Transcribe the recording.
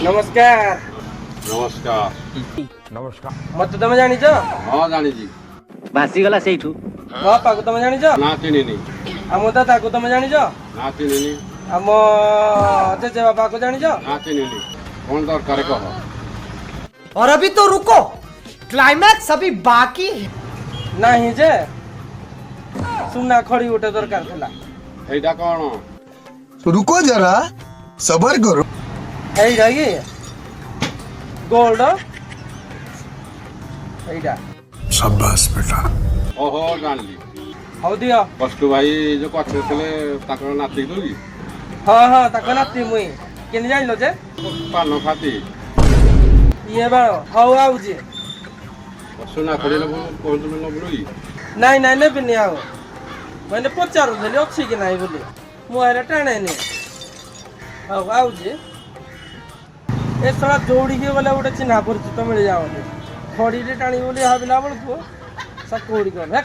नमस्कार नमस्कार नमस्कार मत तुम जानिछ हाँ जानी जी भासी गला सेठू बापा को तुम जानिछ ना चिनी आम दादा को तुम जानिछ ना चिनी आम जेजे बाबा को जानिछ ना चिनी कौन दरकार कह और अभी तो रुको, क्लाइमैक्स अभी बाकी है। नहीं जे सुना खड़ी उठे दरकार थला एटा कौन रुको जरा सबर करो एइडा की गोल्ड एइडा शाबाश बेटा ओहो जानली हौ दियो कष्टु भाई जो कथे थे ताकर नाती तो कि हाँ हाँ ताको नाती मुई केन जानिलो जे पान खाती ये बाळ हौ आउजी सुना खड़ी कहतु न बोली ନାଇଁ ନାଇଁ ନେବିନି ଆଉ ମାନେ ପଚାରୁଥିଲି ଅଛି କି ନାହିଁ ବୋଲି ମୁଁ ଆରେ ଟାଣେନି ହଉ ଆଉଛି ଏ ଶଳା ଦୌଡ଼ିକି ଗଲେ ଗୋଟେ ଚିହ୍ନା ପରିଚିତ ମିଳିଯାଉନି ଖଡ଼ିରେ ଟାଣିବି ବୋଲି ଭାବିଲା ବେଳକୁ ସା କୋଉଠି ଗଲେ